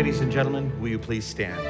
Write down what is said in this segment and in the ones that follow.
Ladies and gentlemen, will you please stand?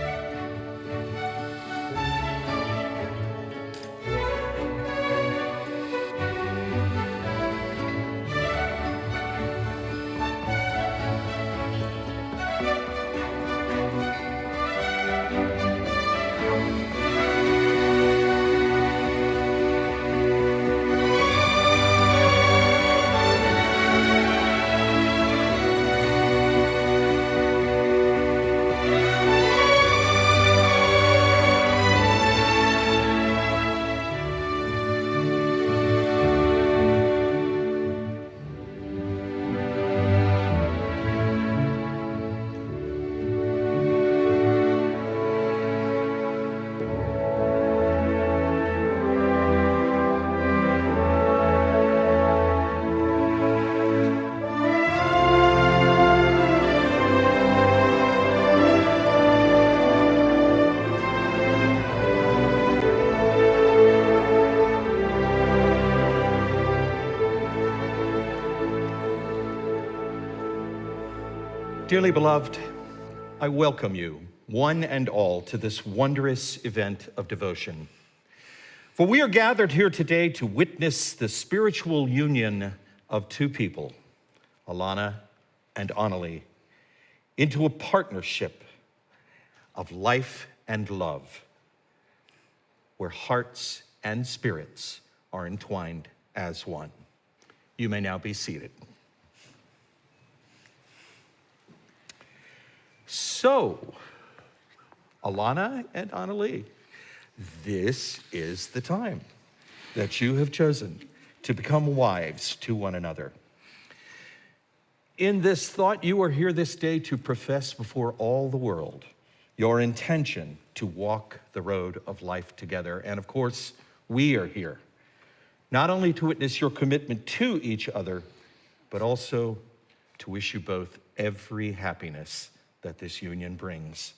Dearly beloved, I welcome you, one and all, to this wondrous event of devotion. For we are gathered here today to witness the spiritual union of two people, Alana and Onnolee, into a partnership of life and love, where hearts and spirits are entwined as one. You may now be seated. So, Alana and Onnolee, this is the time that you have chosen to become wives to one another. In this thought, you are here this day to profess before all the world your intention to walk the road of life together. And of course, we are here not only to witness your commitment to each other, but also to wish you both every happiness that this union brings,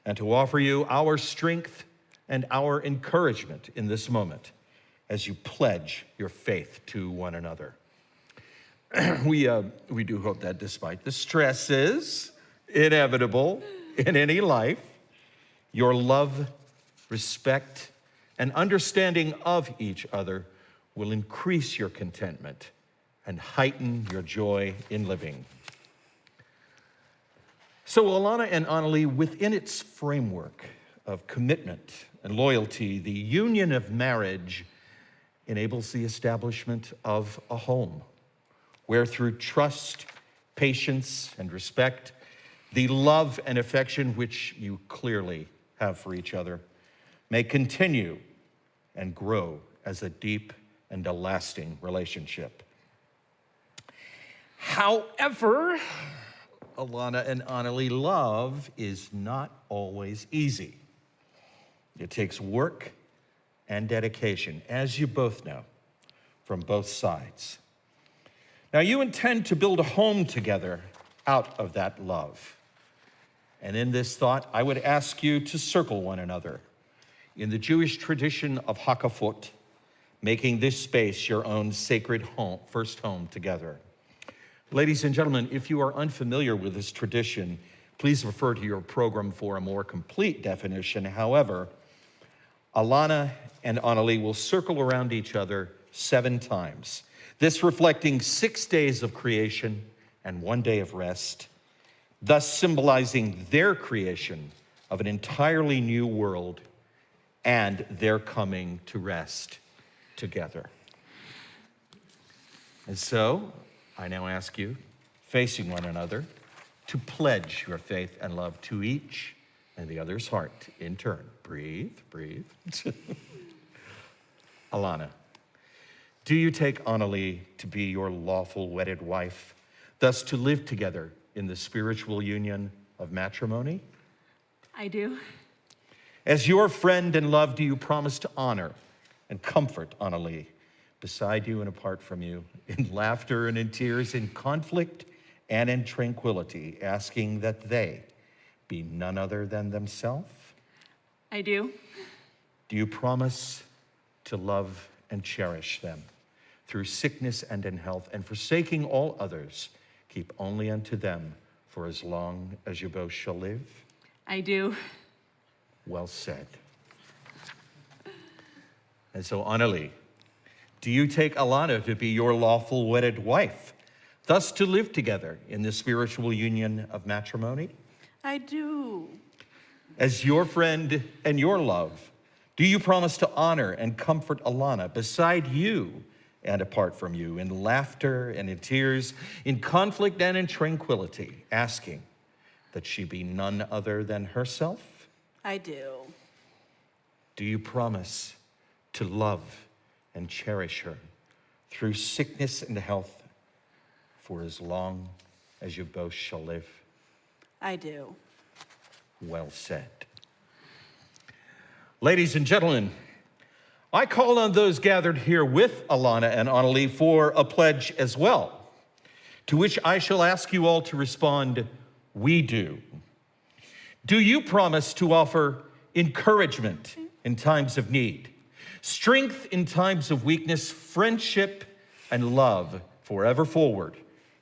and to offer you our strength and our encouragement in this moment as you pledge your faith to one another. We do hope that despite the stresses inevitable in any life, your love, respect, and understanding of each other will increase your contentment and heighten your joy in living. So Alana and Onnolee, within its framework of commitment and loyalty, the union of marriage enables the establishment of a home where through trust, patience, and respect, the love and affection which you clearly have for each other may continue and grow as a deep and a lasting relationship. However, Alana and Onnolee, love is not always easy. It takes work and dedication, as you both know, from both sides. Now, you intend to build a home together out of that love. And in this thought, I would ask you to circle one another in the Jewish tradition of hakafot, making this space your own sacred home, first home together. Ladies and gentlemen, if you are unfamiliar with this tradition, please refer to your program for a more complete definition. However, Alana and Onnolee will circle around each other 7 times, this reflecting 6 days of creation and 1 day of rest, thus symbolizing their creation of an entirely new world and their coming to rest together. And so, I now ask you, facing one another, to pledge your faith and love to each and the other's heart in turn. Breathe, breathe. Alana, do you take Onnolee to be your lawful wedded wife, thus to live together in the spiritual union of matrimony? I do. As your friend and love, do you promise to honor and comfort Onnolee, beside you and apart from you, in laughter and in tears, in conflict and in tranquility, asking that they be none other than themselves? I do. Do you promise to love and cherish them through sickness and in health, and forsaking all others, keep only unto them for as long as you both shall live? I do. Well said. And so, Onnolee, do you take Alana to be your lawful wedded wife, thus to live together in the spiritual union of matrimony? I do. As your friend and your love, do you promise to honor and comfort Alana beside you and apart from you, in laughter and in tears, in conflict and in tranquility, asking that she be none other than herself? I do. Do you promise to love and cherish her through sickness and health for as long as you both shall live? I do. Well said. Ladies and gentlemen, I call on those gathered here with Alana and Onnolee for a pledge as well, to which I shall ask you all to respond, we do. Do you promise to offer encouragement in times of need, strength in times of weakness, friendship and love forever forward,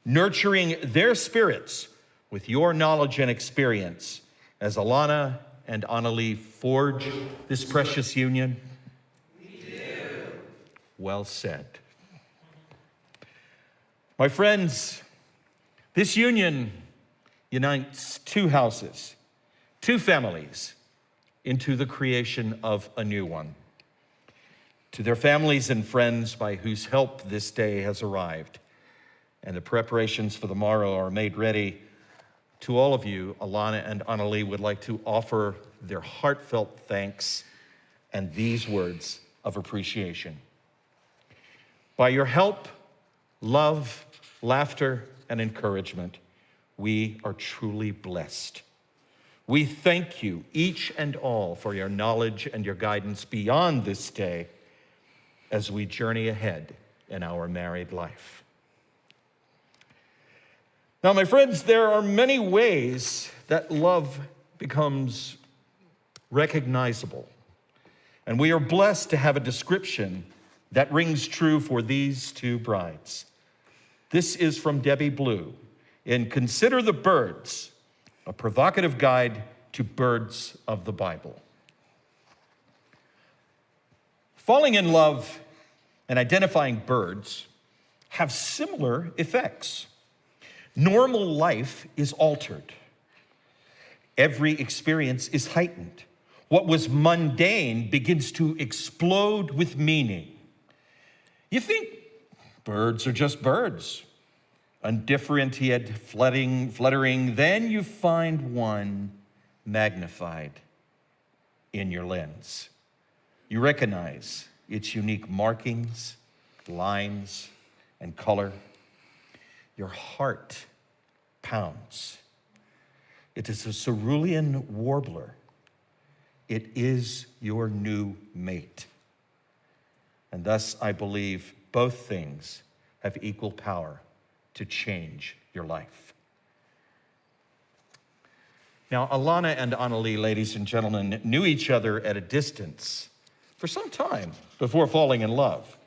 nurturing their spirits with your knowledge and experience as Alana and Onnolee forge this precious union? We do. Well said. My friends, this union unites two houses, two families, into the creation of a new one. To their families and friends by whose help this day has arrived, and the preparations for the morrow are made ready, to all of you, Alana and Onnolee would like to offer their heartfelt thanks and these words of appreciation. By your help, love, laughter, and encouragement, we are truly blessed. We thank you, each and all, for your knowledge and your guidance beyond this day as we journey ahead in our married life. Now, my friends, there are many ways that love becomes recognizable, and we are blessed to have a description that rings true for these two brides. This is from Debbie Blue in Consider the Birds, a provocative guide to birds of the Bible. Falling in love and identifying birds have similar effects. Normal life is altered. Every experience is heightened. What was mundane begins to explode with meaning. You think birds are just birds, undifferentiated, fluttering, then you find one magnified in your lens. You recognize its unique markings, lines, and color. Your heart pounds. It is a cerulean warbler. It is your new mate. And thus, I believe both things have equal power to change your life. Now, Alana and Onnolee, ladies and gentlemen, knew each other at a distance for some time before falling in love.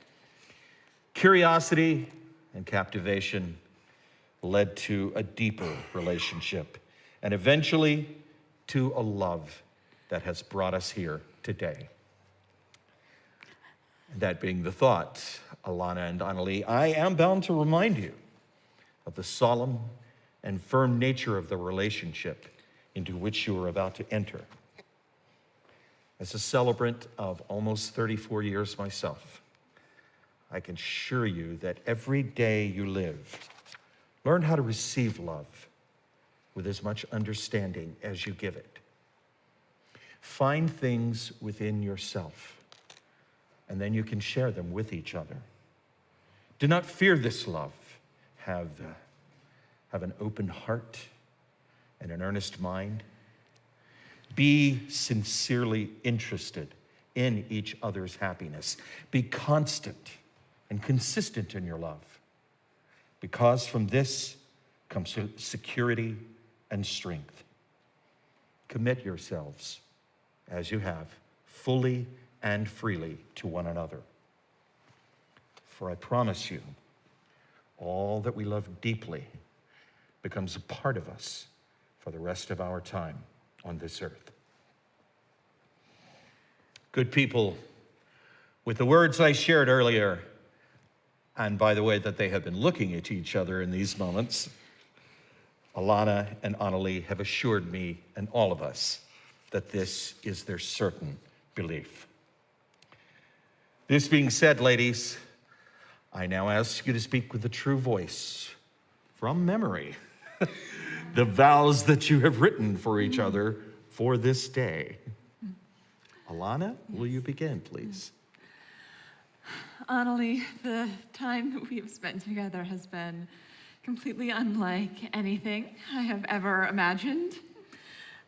Curiosity and captivation led to a deeper relationship and eventually to a love that has brought us here today. That being the thought, Alana and Onnolee, I am bound to remind you of the solemn and firm nature of the relationship into which you are about to enter. As a celebrant of almost 34 years myself, I can assure you that every day you live, learn how to receive love with as much understanding as you give it. Find things within yourself, and then you can share them with each other. Do not fear this love. Have an open heart and an earnest mind. Be sincerely interested in each other's happiness. Be constant and consistent in your love, because from this comes security and strength. Commit yourselves, as you have, fully and freely to one another. For I promise you, all that we love deeply becomes a part of us for the rest of our time on this earth. Good people, with the words I shared earlier, and by the way that they have been looking at each other in these moments, Alana and Onnolee have assured me and all of us that this is their certain belief. This being said, ladies, I now ask you to speak with a true voice from memory the vows that you have written for each other for this day. Alana, will you begin, please? Onnolee, the time that we have spent together has been completely unlike anything I have ever imagined.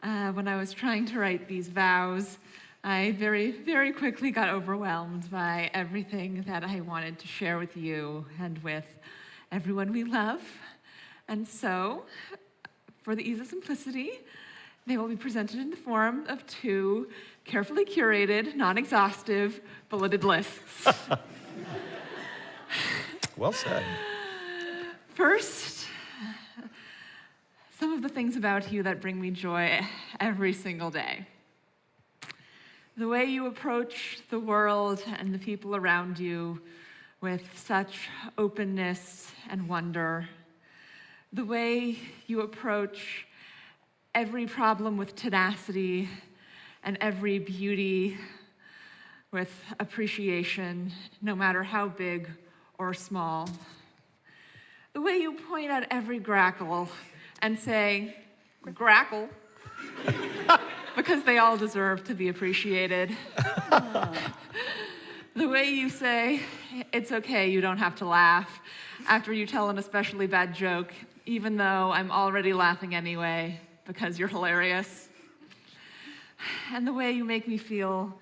When I was trying to write these vows, I very, very quickly got overwhelmed by everything that I wanted to share with you and with everyone we love. And so, for the ease of simplicity, they will be presented in the form of 2 carefully curated, non-exhaustive, bulleted lists. Well said. First, some of the things about you that bring me joy every single day. The way you approach the world and the people around you with such openness and wonder. The way you approach every problem with tenacity and every beauty with appreciation, no matter how big or small. The way you point at every grackle and say, grackle, because they all deserve to be appreciated. The way you say, it's okay, you don't have to laugh, after you tell an especially bad joke, even though I'm already laughing anyway, because you're hilarious. And the way you make me feel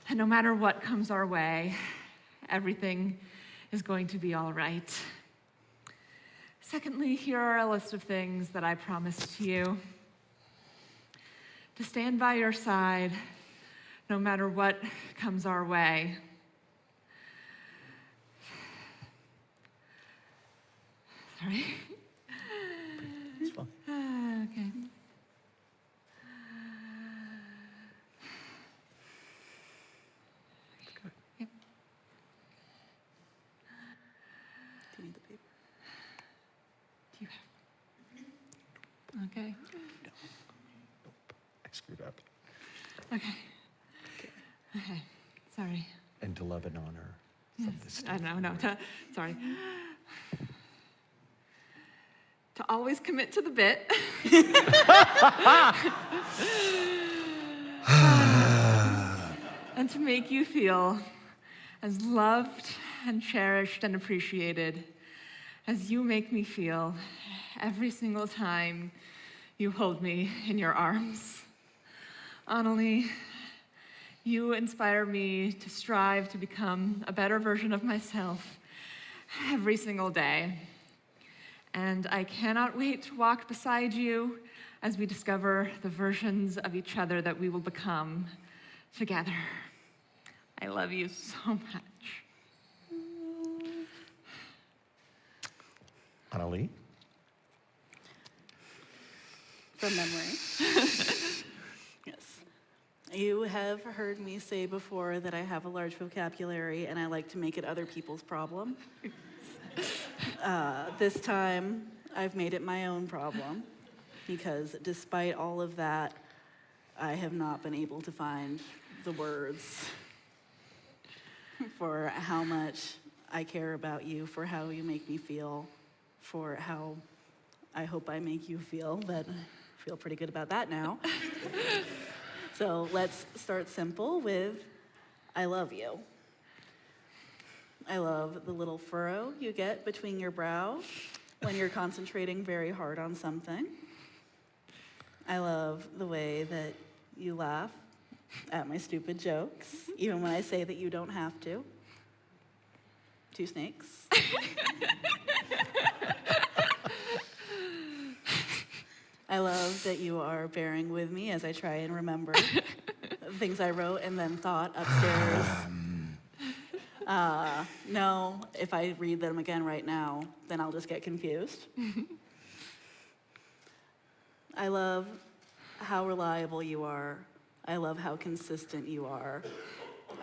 that no matter what comes our way, everything is going to be all right. Secondly, here are a list of things that I promised you. To stand by your side, no matter what comes our way. Sorry. It's fine. Okay. Yep. Do you need the paper? Do you have? Okay. I screwed up. Okay. Okay. Sorry. And to love and honor from this day. No. Sorry. To always commit to the bit. And to make you feel as loved and cherished and appreciated as you make me feel every single time you hold me in your arms. Onnolee, you inspire me to strive to become a better version of myself every single day. And I cannot wait to walk beside you as we discover the versions of each other that we will become together. I love you so much. Onnolee? From memory. Yes. You have heard me say before that I have a large vocabulary and I like to make it other people's problem. This time, I've made it my own problem because despite all of that, I have not been able to find the words for how much I care about you, for how you make me feel, for how I hope I make you feel, but I feel pretty good about that now. So let's start simple with, I love you. I love the little furrow you get between your brows when you're concentrating very hard on something. I love the way that you laugh at my stupid jokes, even when I say that you don't have to. 2 snakes. I love that you are bearing with me as I try and remember things I wrote and then thought upstairs. No, if I read them again right now, then I'll just get confused. I love how reliable you are. I love how consistent you are.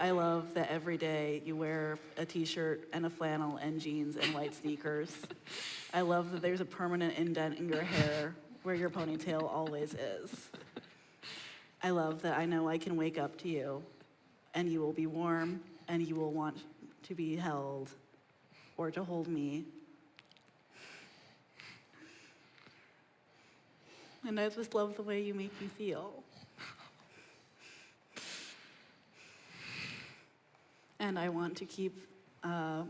I love that every day you wear a t-shirt and a flannel and jeans and white sneakers. I love that there's a permanent indent in your hair where your ponytail always is. I love that I know I can wake up to you and you will be warm and you will want to be held or to hold me. And I just love the way you make me feel. And I want to keep I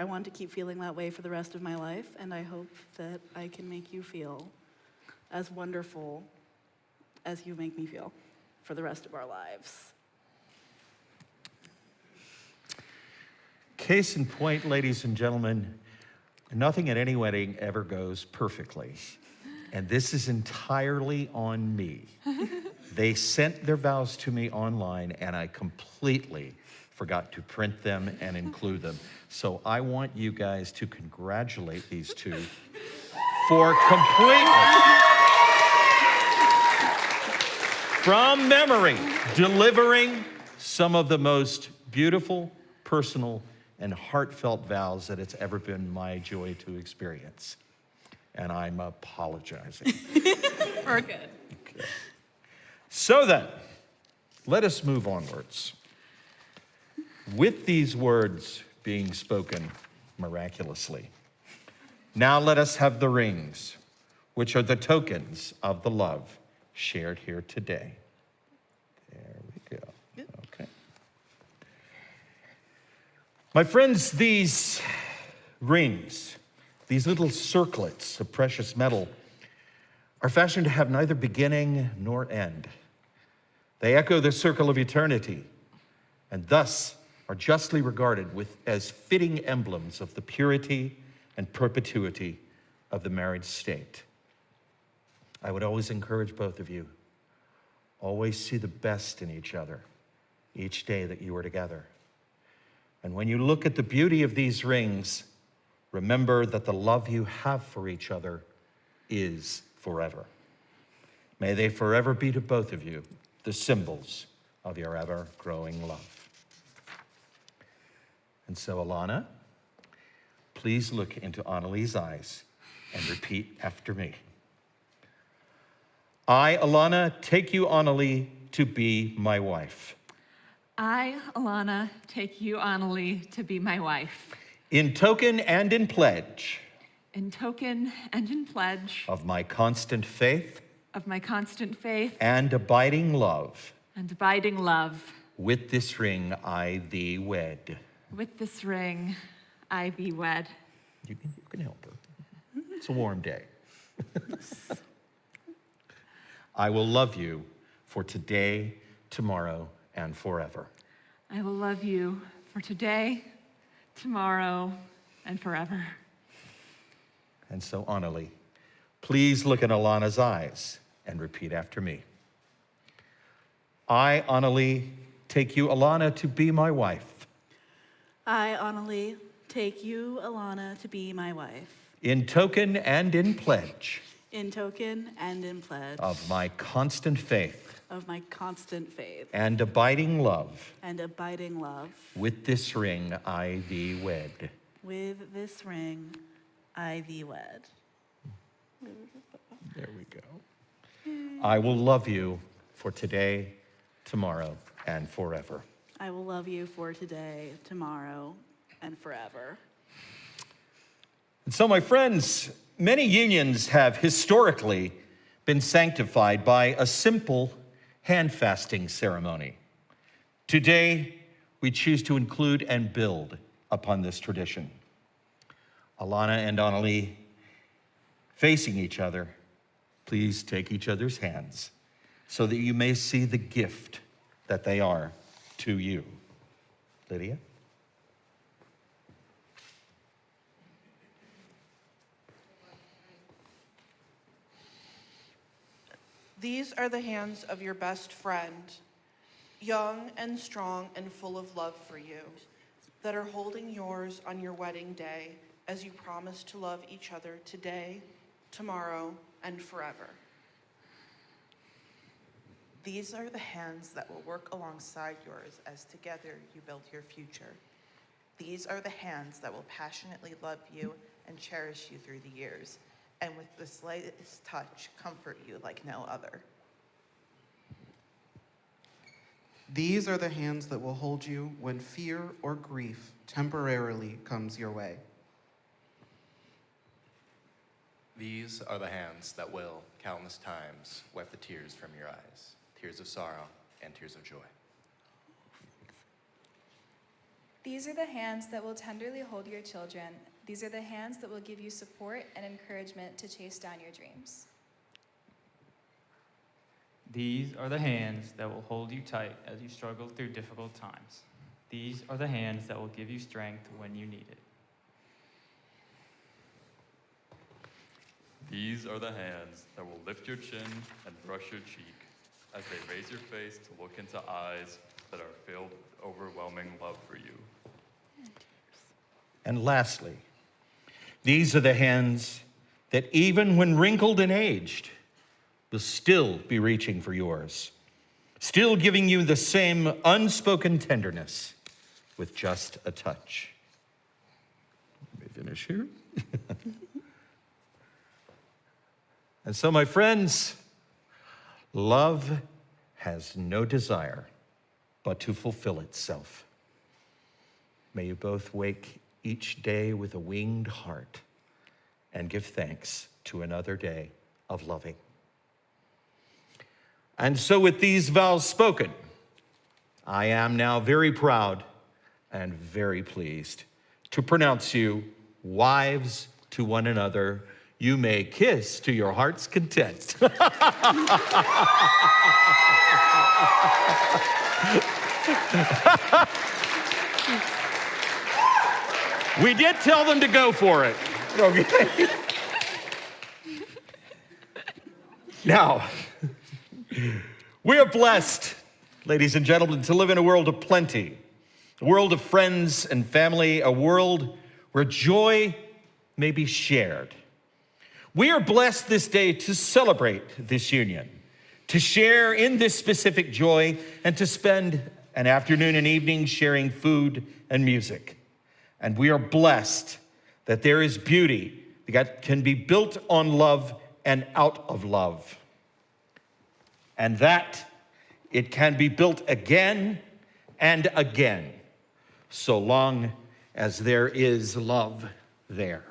want to keep feeling that way for the rest of my life, and I hope that I can make you feel as wonderful as you make me feel for the rest of our lives. Case in point, ladies and gentlemen, nothing at any wedding ever goes perfectly. And this is entirely on me. They sent their vows to me online, and I completely forgot to print them and include them. So I want you guys to congratulate these two for completely, from memory, delivering some of the most beautiful, personal, and heartfelt vows that it's ever been my joy to experience. And I'm apologizing. We're good. Okay. So then, let us move onwards. With these words being spoken miraculously, now let us have the rings, which are the tokens of the love shared here today. There we go. Okay. My friends, these rings, these little circlets of precious metal, are fashioned to have neither beginning nor end. They echo the circle of eternity, and thus are justly regarded as fitting emblems of the purity and perpetuity of the married state. I would always encourage both of you, always see the best in each other each day that you are together. And when you look at the beauty of these rings, remember that the love you have for each other is forever. May they forever be to both of you the symbols of your ever-growing love. And so, Alana, please look into Onnolee's eyes and repeat after me. I, Alana, take you, Onnolee, to be my wife. I, Alana, take you, Onnolee, to be my wife. In token and in pledge In token and in pledge of my constant faith of my constant faith and abiding love, and abiding love, with this ring I thee wed. with this ring I thee wed. You can help her. It's a warm day. I will love you for today, tomorrow, and forever. I will love you for today, tomorrow, and forever. And so, Onnolee, please look in Alana's eyes and repeat after me. I, Onnolee, take you, Alana, to be my wife. I, Onnolee, take you, Alana, to be my wife. In token and in pledge In token and in pledge of my constant faith of my constant faith and abiding love, and abiding love. with this ring I thee wed. With this ring, I thee wed. There we go. I will love you for today, tomorrow, and forever. I will love you for today, tomorrow, and forever. And so, my friends, many unions have historically been sanctified by a simple hand-fasting ceremony. Today, we choose to include and build upon this tradition. Alana and Onnolee, facing each other, please take each other's hands so that you may see the gift that they are to you. Lydia? These are the hands of your best friend, young and strong and full of love for you, that are holding yours on your wedding day as you promise to love each other today, tomorrow, and forever. These are the hands that will work alongside yours as together you build your future. These are the hands that will passionately love you and cherish you through the years, and with the slightest touch, comfort you like no other. These are the hands that will hold you when fear or grief temporarily comes your way. These are the hands that will, countless times, wipe the tears from your eyes, tears of sorrow and tears of joy. These are the hands that will tenderly hold your children. These are the hands that will give you support and encouragement to chase down your dreams. These are the hands that will hold you tight as you struggle through difficult times. These are the hands that will give you strength when you need it. These are the hands that will lift your chin and brush your cheek as they raise your face to look into eyes that are filled with overwhelming love for you. And lastly, these are the hands that even when wrinkled and aged, will still be reaching for yours, still giving you the same unspoken tenderness with just a touch. Let me finish here. And so, my friends, love has no desire but to fulfill itself. May you both wake each day with a winged heart and give thanks to another day of loving. And so with these vows spoken, I am now very proud and very pleased to pronounce you wives to one another. You may kiss to your heart's content. We did tell them to go for it. Okay. Now, we are blessed, ladies and gentlemen, to live in a world of plenty, a world of friends and family, a world where joy may be shared. We are blessed this day to celebrate this union, to share in this specific joy, and to spend an afternoon and evening sharing food and music. And we are blessed that there is beauty that can be built on love and out of love. And that it can be built again and again, so long as there is love there.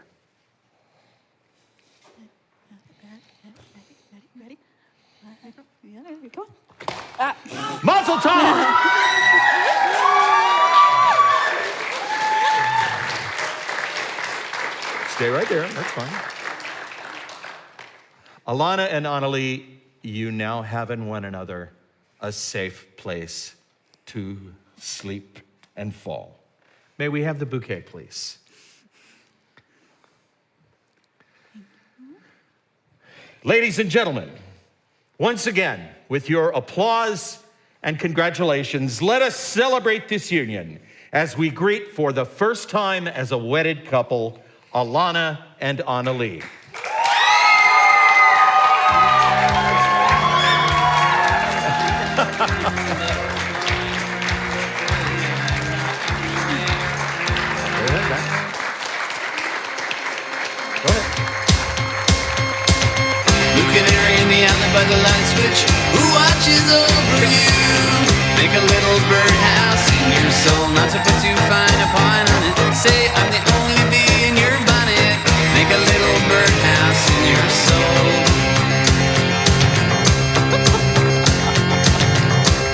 Ready? Yeah, there we go. Mazel tov! Stay right there, that's fine. Alana and Onnolee, you now have in one another a safe place to sleep and fall. May we have the bouquet, please? Ladies and gentlemen, once again, with your applause and congratulations, let us celebrate this union as we greet for the first time as a wedded couple, Alana and Onnolee. Canary in the alley by the light switch, who watches over you? Make a little birdhouse in your soul, not to put too fine a point on it. Say I'm the only bee in your bonnet. Make a little birdhouse in your soul.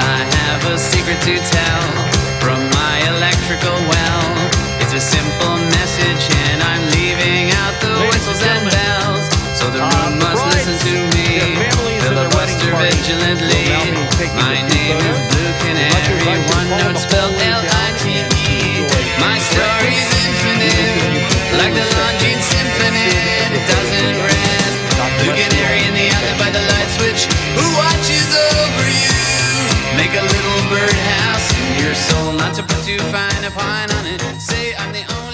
I have a secret to tell from my electrical well. It's a simple message and I'm leaving out the whistles and bells. So the room must listen to me, filibuster vigilantly. My name is Blue Canary, one note spelled L-I-T-E. My story's infinite, like the Longines Symphony. It doesn't rest. Blue Canary in the alley by the light switch, who watches over you? Make a little birdhouse in your soul, not to put too fine a pine on it. Say I'm the only